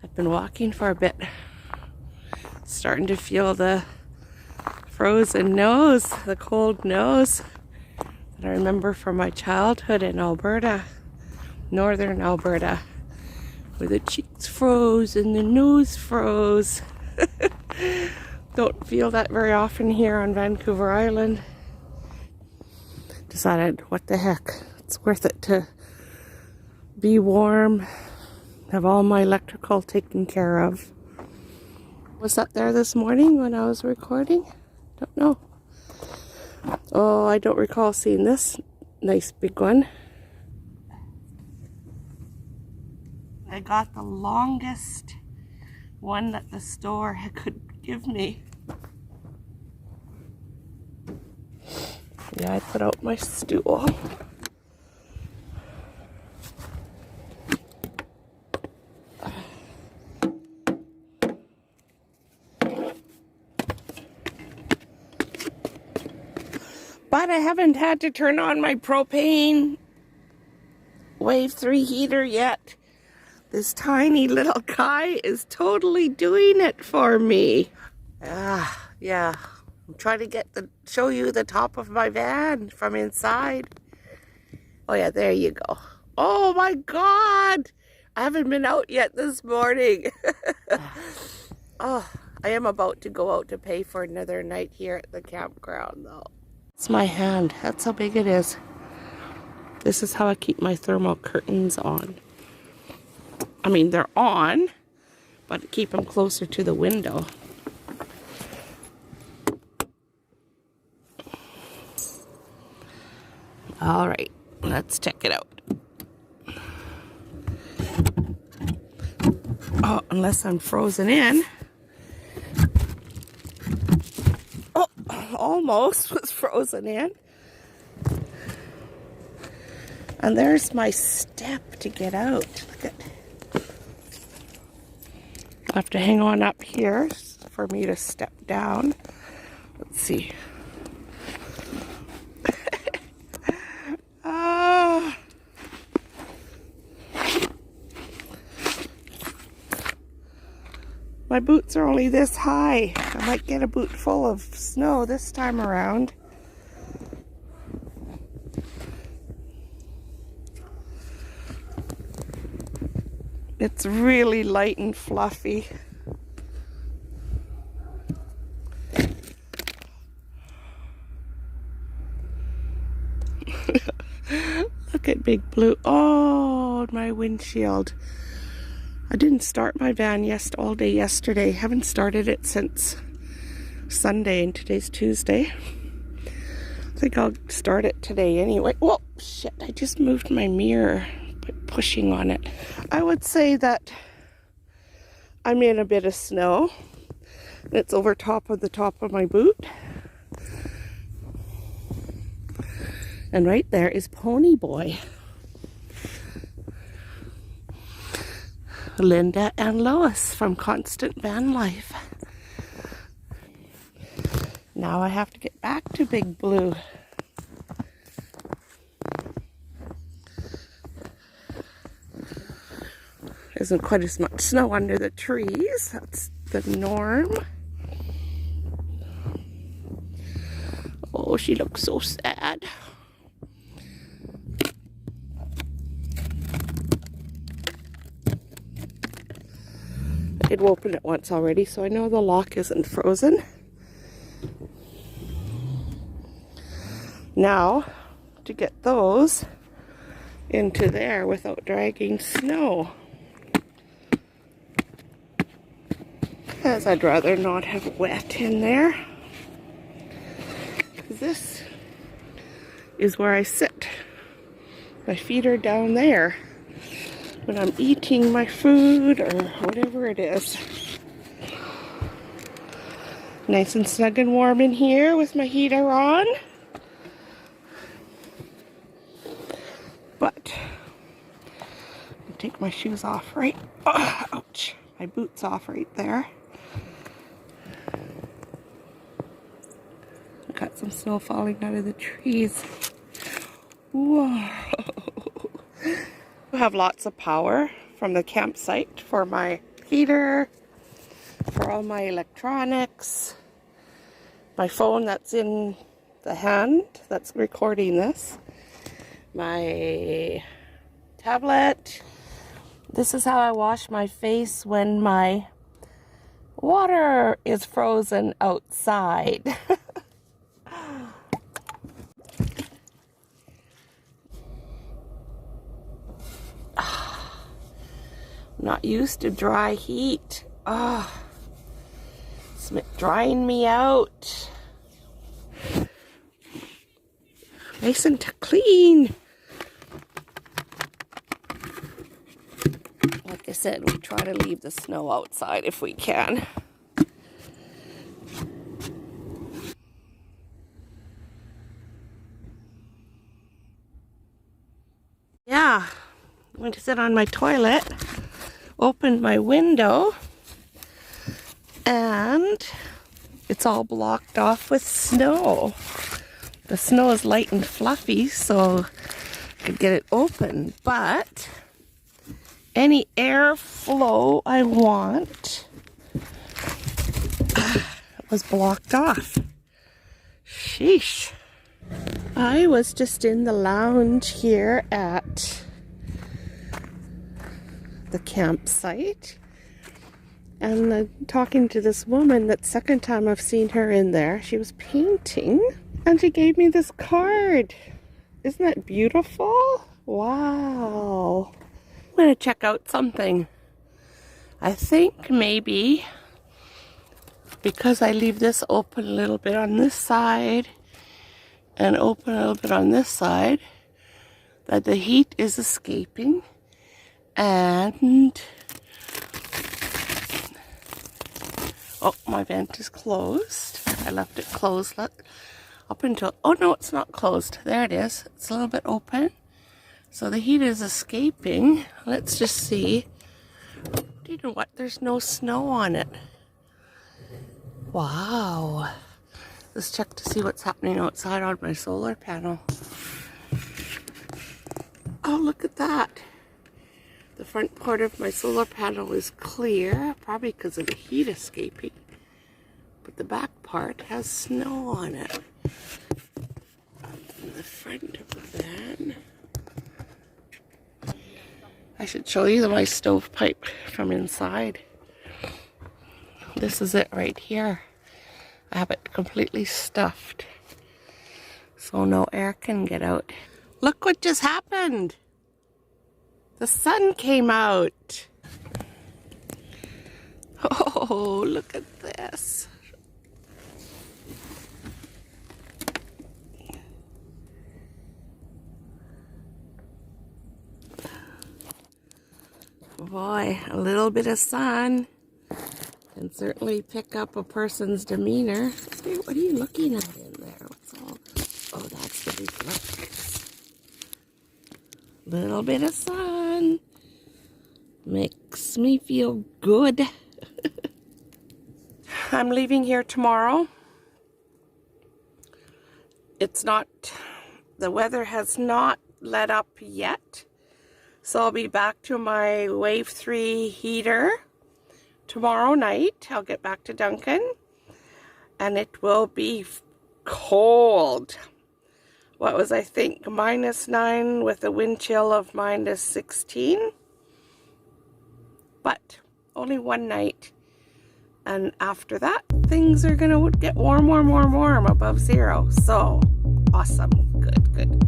I've been walking for a bit. Starting to feel the frozen nose, the cold nose that I remember from my childhood in Alberta, northern Alberta, where the cheeks froze and the nose froze. Don't feel that very often here on Vancouver Island. Decided, what the heck, it's worth it to be warm, have all my electrical taken care of. Was that there this morning when I was recording? Don't know. Oh, I don't recall seeing this nice big one. I got the longest one that the store could give me. Yeah, I put out my stool. But I haven't had to turn on my propane wave 3 heater yet. This tiny little guy is totally doing it for me. Yeah. I'm trying to show you the top of my van from inside. Oh yeah, there you go. Oh my God! I haven't been out yet this morning. Oh, I am about to go out to pay for another night here at the campground though. It's my hand. That's how big it is. This is how I keep my thermal curtains on. I mean, they're on, but keep them closer to the window. All right, let's check it out. Oh, unless I'm frozen in. Oh, almost was frozen in. And there's my step to get out. Look at. I have to hang on up here for me to step down. Let's see. My boots are only this high. I might get a boot full of snow this time around. It's really light and fluffy. Look at Big Blue. Oh, my windshield. I didn't start my van all day yesterday. Haven't started it since Sunday, and today's Tuesday. I think I'll start it today anyway. Whoa, shit, I just moved my mirror by pushing on it. I would say that I'm in a bit of snow. It's over top of my boot. And right there is Pony Boy. Linda and Lois from Canadavanlife. Now I have to get back to Big Blue. Isn't quite as much snow under the trees. That's the norm. Oh, she looks so sad. I did open it once already, so I know the lock isn't frozen. Now, to get those into there without dragging snow. Because I'd rather not have wet in there. This is where I sit. My feet are down there when I'm eating my food or whatever it is. Nice and snug and warm in here with my heater on. But I'll take my shoes off right. Oh, ouch. My boots off right there. Got some snow falling out of the trees. Whoa. We have lots of power from the campsite for my heater for all my electronics. My phone that's in the hand that's recording this. My tablet. This is how I wash my face when my water is frozen outside. Not used to dry heat. It's drying me out. Nice and clean. Like I said, we try to leave the snow outside if we can. Yeah, I went to sit on my toilet, opened my window, and it's all blocked off with snow. The snow is light and fluffy, so I could get it open, but any airflow I want was blocked off. Sheesh. I was just in the lounge here at the campsite, and talking to this woman. That's the second time I've seen her in there. She was painting, and she gave me this card. Isn't that beautiful? Wow. I'm going to check out something. I think maybe because I leave this open a little bit on this side and open a little bit on this side, that the heat is escaping, and oh, my vent is closed. I left it closed up until, oh no, it's not closed. There it is. It's a little bit open. So the heat is escaping. Let's just see. You know what? There's no snow on it. Wow. Let's check to see what's happening outside on my solar panel. Oh, look at that. The front part of my solar panel is clear, probably because of the heat escaping. But the back part has snow on it. In the front of the van. I should show you my stovepipe from inside. This is it right here. I have it completely stuffed, so no air can get out. Look what just happened. The sun came out. Oh, look at this. Boy, a little bit of sun can certainly pick up a person's demeanor. Hey, what are you looking at in there? What's all? Oh, that's the reflectors. Little bit of sun makes me feel good. I'm leaving here tomorrow. It's not, the weather has not let up yet. So I'll be back to my Wave 3 heater tomorrow night. I'll get back to Duncan, and it will be cold. What was, I think, -9 with a wind chill of -16. But only one night. And after that, things are going to get warm, above 0. So, awesome. Good, good.